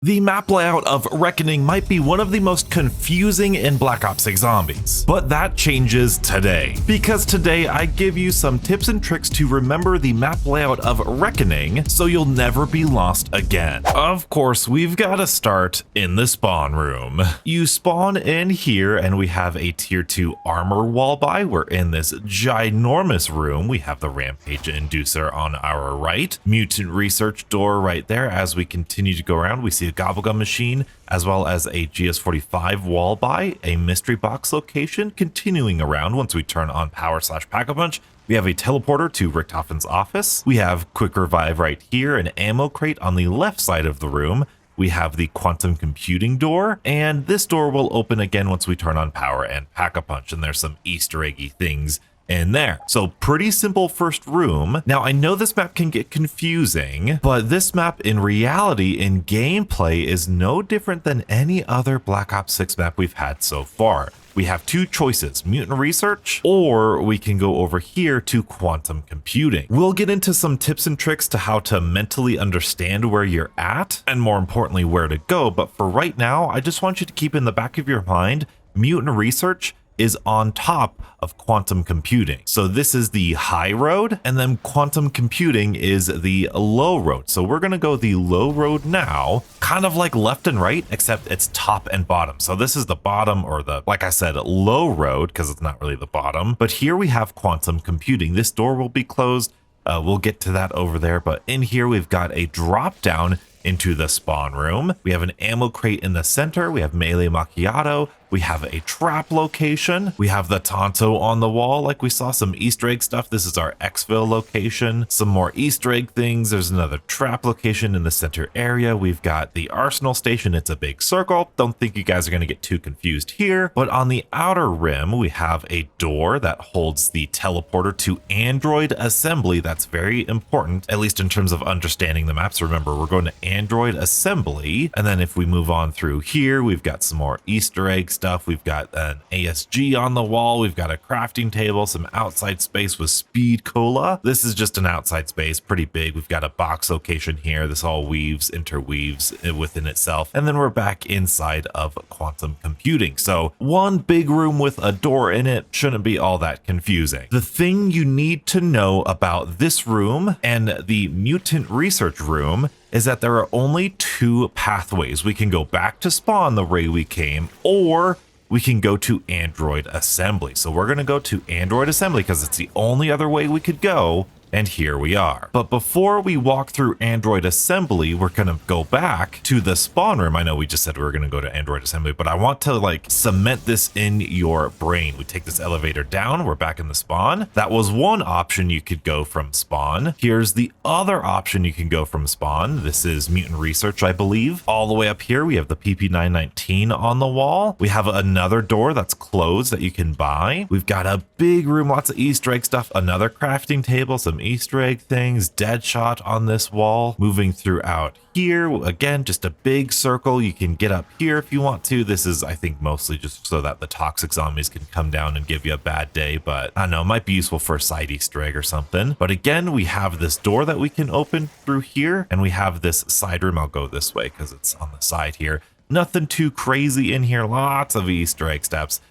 The map layout of Reckoning might be one of the most confusing in Black Ops 6 Zombies, but that changes today. Because today I give you some tips and tricks to remember the map layout of Reckoning so you'll never be lost again. Of course, we've got to start in the spawn room. You spawn in here and we have a tier 2 armor wall by. We're in this ginormous room. We have the Rampage Inducer on our right, Mutant Research door right there. As we continue to go around, we see a gobblegum machine, as well as a GS45 wall by, a mystery box location. Continuing around, once we turn on power/pack-a-punch, we have a teleporter to Richtofen's office. We have quick revive right here, an ammo crate on the left side of the room. We have the quantum computing door, and this door will open again once we turn on power and pack-a-punch, and there's some Easter eggy things in there. So pretty simple first room. Now I know this map can get confusing, but this map in reality in gameplay is no different than any other Black Ops 6 map we've had so far. We have two choices, Mutant Research, or we can go over here to quantum computing. We'll get into some tips and tricks to how to mentally understand where you're at, and more importantly, where to go. But for right now, I just want you to keep in the back of your mind, Mutant Research is on top of quantum computing. So this is the high road, and then quantum computing is the low road. So we're gonna go the low road now, kind of like left and right, except it's top and bottom. So this is the bottom, or the, like I said, low road, because it's not really the bottom. But here we have quantum computing. This door will be closed. We'll get to that over there. But in here, we've got a drop down into the spawn room. We have an ammo crate in the center. We have melee macchiato. We have a trap location. We have the Tonto on the wall, like we saw some Easter egg stuff. This is our exfil location. Some more Easter egg things. There's another trap location in the center area. We've got the arsenal station. It's a big circle. Don't think you guys are going to get too confused here. But on the outer rim, we have a door that holds the teleporter to Android Assembly. That's very important, at least in terms of understanding the maps. Remember, we're going to Android Assembly. And then if we move on through here, we've got some more Easter eggs stuff. We've got an ASG on the wall. We've got a crafting table, some outside space with speed cola. This is just an outside space, pretty big. We've got a box location here. This all interweaves within itself. And then we're back inside of quantum computing. So one big room with a door in it shouldn't be all that confusing. The thing you need to know about this room and the Mutant Research room is that there are only two pathways. We can go back to spawn the way we came, or we can go to Android Assembly. So we're gonna go to Android Assembly because it's the only other way we could go. And here we are. But before we walk through Android Assembly, we're gonna go back to the spawn room. I know we just said we were gonna go to Android Assembly, but I want to like cement this in your brain. We take this elevator down, we're back in the spawn. That was one option you could go from spawn. Here's the other option you can go from spawn. This is Mutant Research, I believe. All the way up here, we have the PP919 on the wall. We have another door that's closed that you can buy. We've got a big room, lots of Easter egg stuff, another crafting table, some Easter egg things, Deadshot on this wall. Moving throughout here, again, just a big circle. You can get up here if you want to. This is, I think, mostly just so that the toxic zombies can come down and give you a bad day, but I don't know, it might be useful for a side Easter egg or something. But again, we have this door that we can open through here, and we have this side room. I'll go this way because it's on the side here. Nothing too crazy in here, lots of Easter egg steps.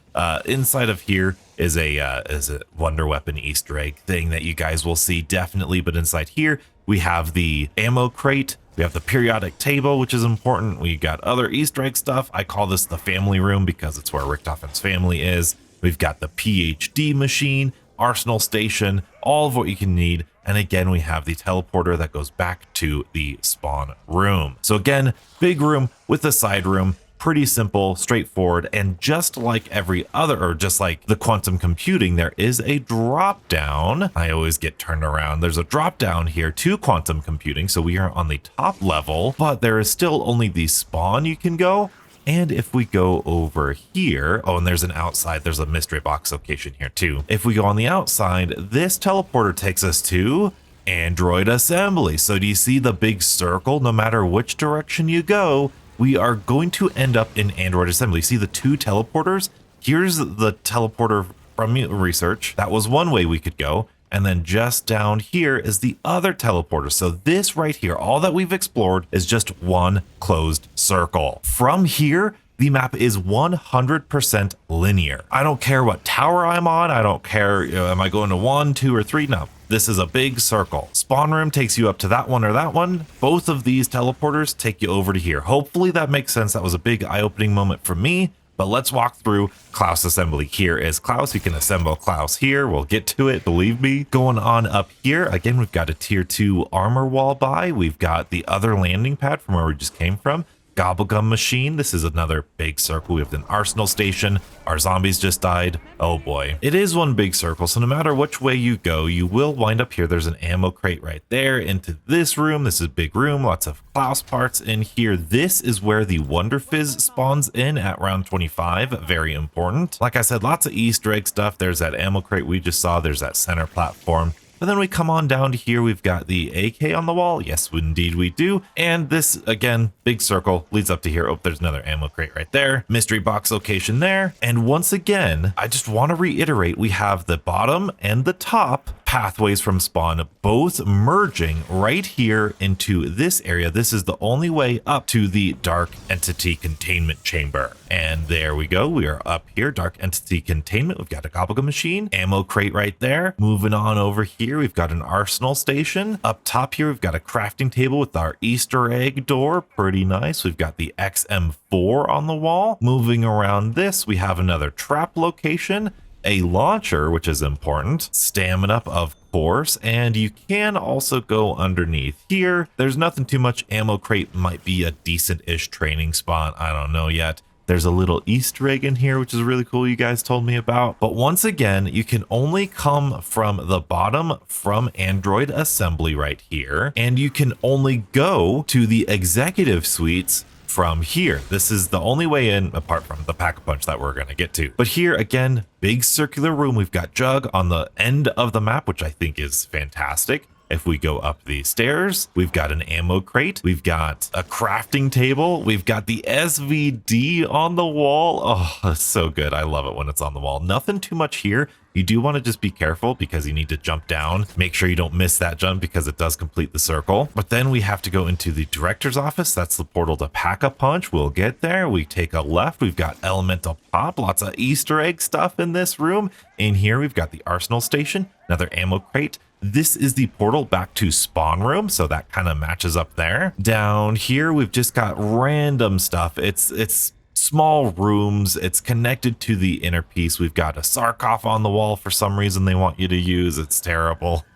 Inside of here is a wonder weapon Easter egg thing that you guys will see definitely. But inside here, we have the ammo crate. We have the periodic table, which is important. We got other Easter egg stuff. I call this the family room because it's where Richtofen's family is. We've got the PhD machine, arsenal station, all of what you can need. And again, we have the teleporter that goes back to the spawn room. So again, big room with a side room. Pretty simple, straightforward, and just like every other, or just like the quantum computing, there is a drop down. I always get turned around. There's a drop down here to quantum computing, so we are on the top level, but there is still only the spawn you can go. And if we go over here, oh, and there's an outside, there's a mystery box location here too. If we go on the outside, this teleporter takes us to Android Assembly. So do you see the big circle? No matter which direction you go, we are going to end up in Android Assembly. See the two teleporters? Here's the teleporter from Mutant Research. That was one way we could go. And then just down here is the other teleporter. So this right here, all that we've explored is just one closed circle. From here, the map is 100% linear. I don't care what tower I'm on. I don't care, am I going to 1, 2, or 3? No. This is a big circle. Spawn room takes you up to that one or that one. Both of these teleporters take you over to here. Hopefully that makes sense. That was a big eye-opening moment for me. But let's walk through Klaus Assembly. Here is Klaus. You can assemble Klaus here. We'll get to it, believe me. Going on up here, again, we've got a tier 2 armor wall by. We've got the other landing pad from where we just came from. Gobblegum machine. This is another big circle. We have an arsenal station. Our zombies just died. Oh boy. It is one big circle, so no matter which way you go, you will wind up here. There's an ammo crate right there into this room. This is a big room. Lots of Klaus parts in here. This is where the Wonderfizz spawns in at round 25. Very important. Like I said, lots of Easter egg stuff. There's that ammo crate we just saw. There's that center platform. But then we come on down to here, we've got the AK on the wall. Yes, indeed we do. And this, again, big circle leads up to here. Oh, there's another ammo crate right there. Mystery box location there. And once again, I just want to reiterate, we have the bottom and the top pathways from spawn both merging right here into this area. This is the only way up to the dark entity containment chamber. And there we go. We are up here, dark entity containment. We've got a gobblegum machine, ammo crate right there. Moving on over here, we've got an arsenal station. Up top here, we've got a crafting table with our Easter egg door. Pretty nice. We've got the XM4 on the wall. Moving around this, we have another trap location, a launcher, which is important, stamina up, of course, and you can also go underneath here. There's nothing too much. Ammo crate might be a decent-ish training spot. I don't know yet. There's a little Easter egg in here, which is really cool, you guys told me about. But once again, you can only come from the bottom from Android Assembly right here, and you can only go to the executive suites from here. This is the only way in, apart from the pack-a-punch that we're going to get to. But here again, big circular room. We've got Jug on the end of the map, which I think is fantastic. If we go up these stairs, we've got an ammo crate. We've got a crafting table. We've got the SVD on the wall. Oh, that's so good. I love it when it's on the wall. Nothing too much here. You do want to just be careful because you need to jump down. Make sure you don't miss that jump because it does complete the circle. But then we have to go into the director's office. That's the portal to Pack-a-Punch. We'll get there. We take a left. We've got elemental pop. Lots of Easter egg stuff in this room. In here, we've got the arsenal station, another ammo crate. This is the portal back to spawn room, so that kind of matches up there. Down here, we've just got random stuff. It's small rooms. It's connected to the inner piece. We've got a sarcophagus on the wall for some reason they want you to use. It's terrible.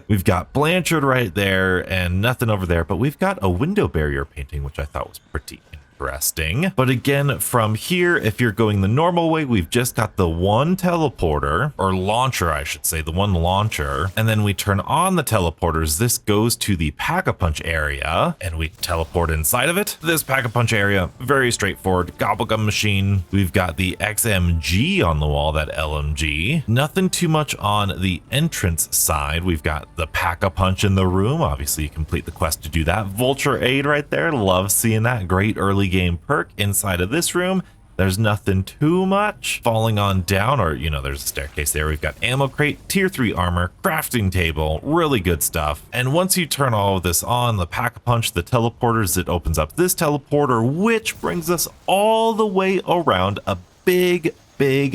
We've got Blanchard right there and nothing over there, but we've got a window barrier painting, which I thought was pretty interesting. But again, from here, if you're going the normal way, we've just got the one teleporter, or launcher, I should say, the one launcher. And then we turn on the teleporters. This goes to the Pack-a-Punch area, and we teleport inside of it. This Pack-a-Punch area, very straightforward. Gobblegum machine. We've got the XMG on the wall, that LMG. Nothing too much on the entrance side. We've got the Pack-a-Punch in the room. Obviously, you complete the quest to do that. Vulture Aid right there. Love seeing that. Great early game perk inside of this room. There's nothing too much. Falling on down, or there's a staircase there. We've got ammo crate, tier 3 armor, crafting table, really good stuff. And once you turn all of this on, the Pack-a-Punch, the teleporters, it opens up this teleporter, which brings us all the way around a big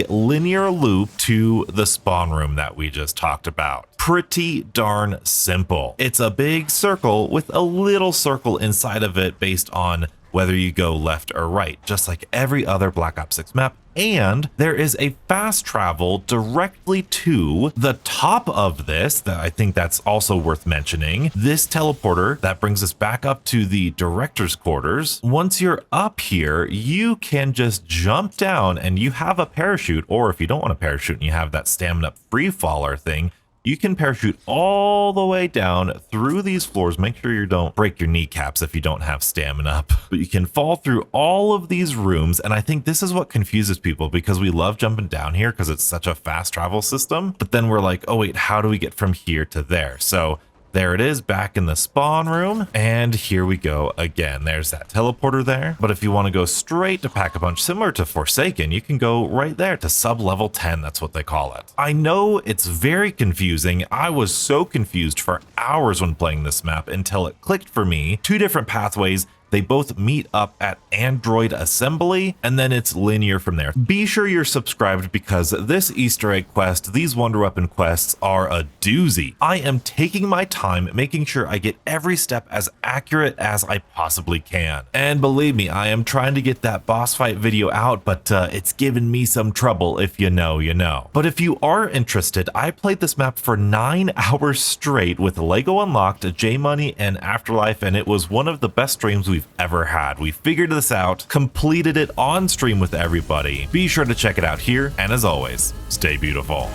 linear loop to the spawn room that we just talked about. Pretty darn simple. It's a big circle with a little circle inside of it based on whether you go left or right, just like every other Black Ops 6 map. And there is a fast travel directly to the top of this that I think that's also worth mentioning. This teleporter that brings us back up to the director's quarters. Once you're up here, you can just jump down and you have a parachute, or if you don't want a parachute and you have that stamina free faller thing, you can parachute all the way down through these floors. Make sure you don't break your kneecaps if you don't have stamina up. But you can fall through all of these rooms, and I think this is what confuses people because we love jumping down here because it's such a fast travel system. But then we're like, oh wait, how do we get from here to there? So There it is, back in the spawn room. And here we go again. There's that teleporter there. But if you want to go straight to Pack-a-Punch, similar to Forsaken, you can go right there to sub-level 10. That's what they call it. I know it's very confusing. I was so confused for hours when playing this map until it clicked for me. Two different pathways. They both meet up at Android Assembly, and then it's linear from there. Be sure you're subscribed because this Easter egg quest, these Wonder Weapon quests are a doozy. I am taking my time making sure I get every step as accurate as I possibly can. And believe me, I am trying to get that boss fight video out, but it's given me some trouble. If you know, you know. But if you are interested, I played this map for 9 hours straight with Lego Unlocked, J-Money, and Afterlife, and it was one of the best streams we've ever had. We figured this out, completed it on stream with everybody. Be sure to check it out here, and as always, stay beautiful.